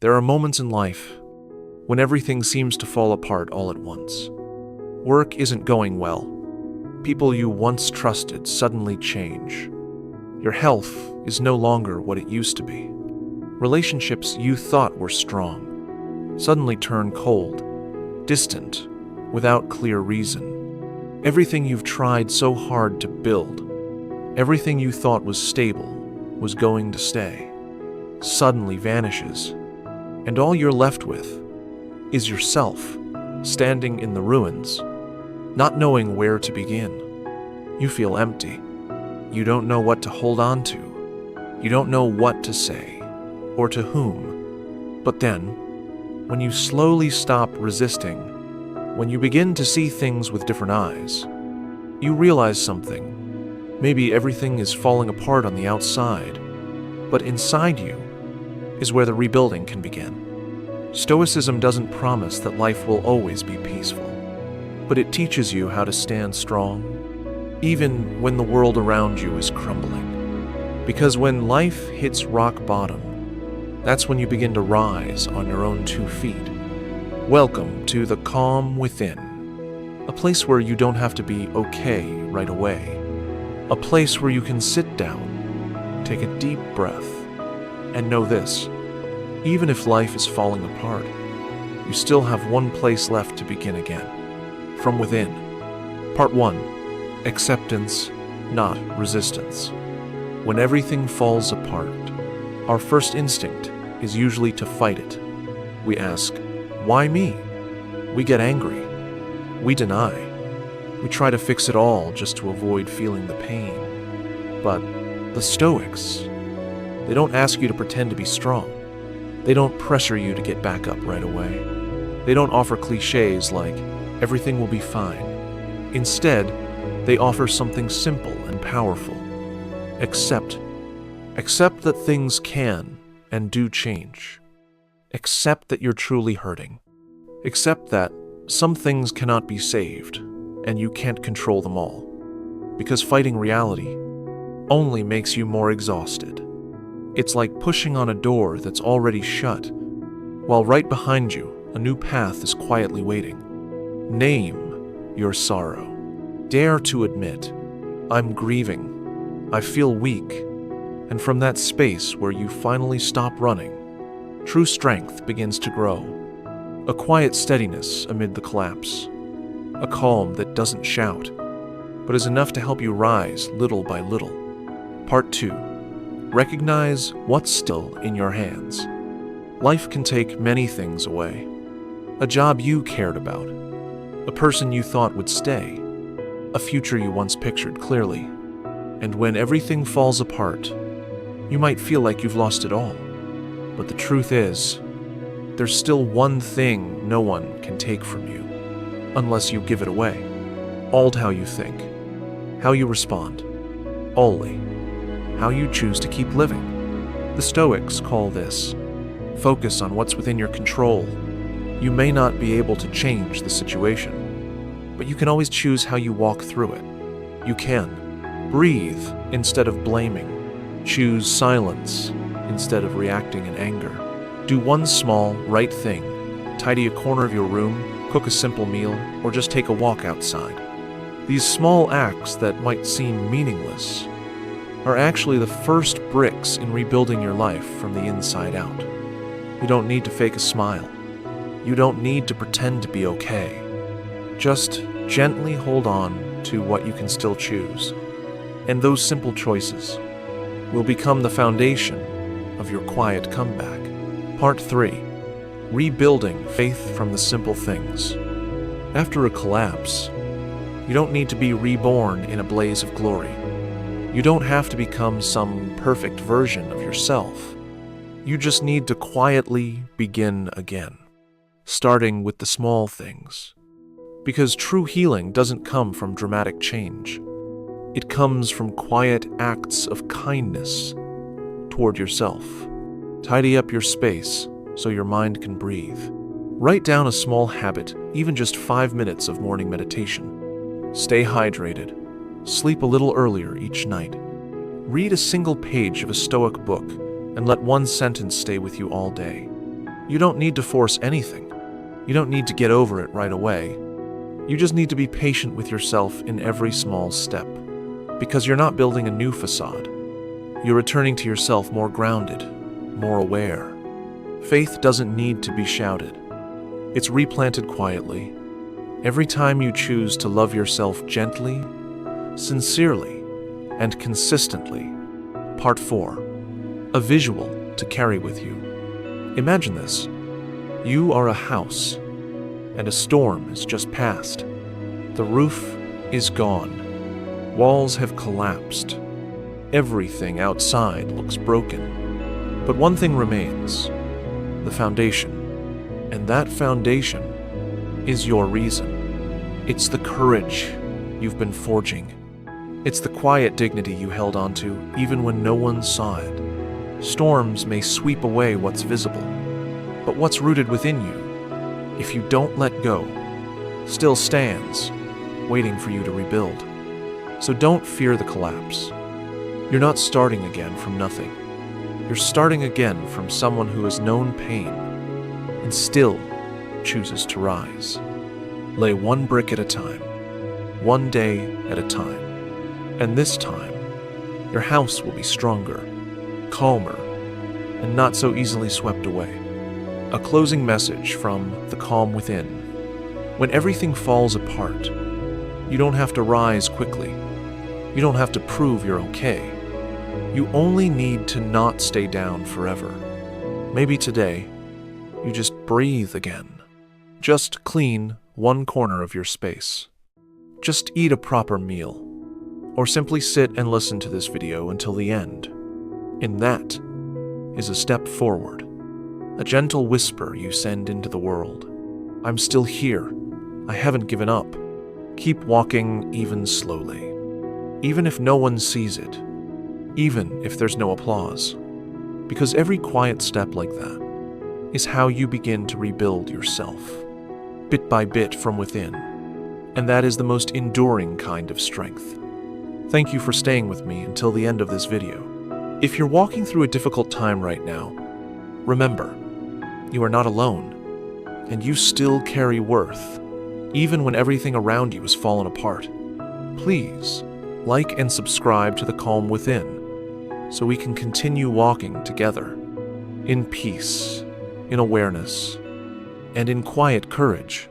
There are moments in life when everything seems to fall apart all at once. Work isn't going well. People you once trusted suddenly change. Your health is no longer what it used to be. Relationships you thought were strong suddenly turn cold, distant, without clear reason. Everything you've tried so hard to build, everything you thought was stable, was going to stay, suddenly vanishes, and all you're left with is yourself, standing in the ruins, not knowing where to begin. You feel empty. You don't know what to hold on to. You don't know what to say, or to whom. But then, when you slowly stop resisting, when you begin to see things with different eyes, you realize something. Maybe everything is falling apart on the outside, but inside you is where the rebuilding can begin. Stoicism doesn't promise that life will always be peaceful, but it teaches you how to stand strong, even when the world around you is crumbling. Because when life hits rock bottom, that's when you begin to rise on your own 2 feet. Welcome to the calm within, a place where you don't have to be okay right away, a place where you can sit down, take a deep breath, and know this: even if life is falling apart, you still have one place left to begin again, from within. Part 1. Acceptance, not resistance. When everything falls apart, our first instinct is usually to fight it. We ask, why me? We get angry. We deny. We try to fix it all just to avoid feeling the pain. But the Stoics, they don't ask you to pretend to be strong. They don't pressure you to get back up right away. They don't offer cliches like, everything will be fine. Instead, they offer something simple and powerful. Accept. Accept that things can and do change. Accept that you're truly hurting. Accept that some things cannot be saved, and you can't control them all. Because fighting reality only makes you more exhausted. It's like pushing on a door that's already shut, while right behind you, a new path is quietly waiting. Name your sorrow. Dare to admit, I'm grieving. I feel weak. And from that space where you finally stop running, true strength begins to grow. A quiet steadiness amid the collapse. A calm that doesn't shout, but is enough to help you rise little by little. Part 2. Recognize what's still in your hands. Life can take many things away. A job you cared about. A person you thought would stay. A future you once pictured clearly. And when everything falls apart, you might feel like you've lost it all. But the truth is, there's still one thing no one can take from you, unless you give it away. All how you think, how you respond, only how you choose to keep living. The Stoics call this focus on what's within your control. You may not be able to change the situation, but you can always choose how you walk through it. You can breathe instead of blaming. Choose silence instead of reacting in anger. Do one small, right thing. Tidy a corner of your room, cook a simple meal, or just take a walk outside. These small acts that might seem meaningless are actually the first bricks in rebuilding your life from the inside out. You don't need to fake a smile. You don't need to pretend to be okay. Just gently hold on to what you can still choose. And those simple choices will become the foundation of your quiet comeback. Part 3. Rebuilding faith from the simple things. After a collapse, you don't need to be reborn in a blaze of glory. You don't have to become some perfect version of yourself. You just need to quietly begin again, starting with the small things. Because true healing doesn't come from dramatic change. It comes from quiet acts of kindness toward yourself. Tidy up your space so your mind can breathe. Write down a small habit, even just 5 minutes of morning meditation. Stay hydrated. Sleep a little earlier each night. Read a single page of a Stoic book and let one sentence stay with you all day. You don't need to force anything. You don't need to get over it right away. You just need to be patient with yourself in every small step. Because you're not building a new facade. You're returning to yourself more grounded, more aware. Faith doesn't need to be shouted. It's replanted quietly. Every time you choose to love yourself gently, sincerely, and consistently. Part 4. A visual to carry with you. Imagine this. You are a house, and a storm has just passed. The roof is gone. Walls have collapsed. Everything outside looks broken. But one thing remains, the foundation. And that foundation is your reason. It's the courage you've been forging. It's the quiet dignity you held onto even when no one saw it. Storms may sweep away what's visible, but what's rooted within you, if you don't let go, still stands, waiting for you to rebuild. So don't fear the collapse. You're not starting again from nothing. You're starting again from someone who has known pain and still chooses to rise. Lay one brick at a time, one day at a time. And this time, your house will be stronger, calmer, and not so easily swept away. A closing message from The Calm Within. When everything falls apart, you don't have to rise quickly. You don't have to prove you're okay. You only need to not stay down forever. Maybe today, you just breathe again. Just clean one corner of your space. Just eat a proper meal. Or simply sit and listen to this video until the end. And that is a step forward. A gentle whisper you send into the world. I'm still here. I haven't given up. Keep walking even slowly. Even if no one sees it. Even if there's no applause. Because every quiet step like that is how you begin to rebuild yourself. Bit by bit from within. And that is the most enduring kind of strength. Thank you for staying with me until the end of this video. If you're walking through a difficult time right now, remember, you are not alone, and you still carry worth, even when everything around you has fallen apart. Please, like and subscribe to The Calm Within, so we can continue walking together, in peace, in awareness, and in quiet courage.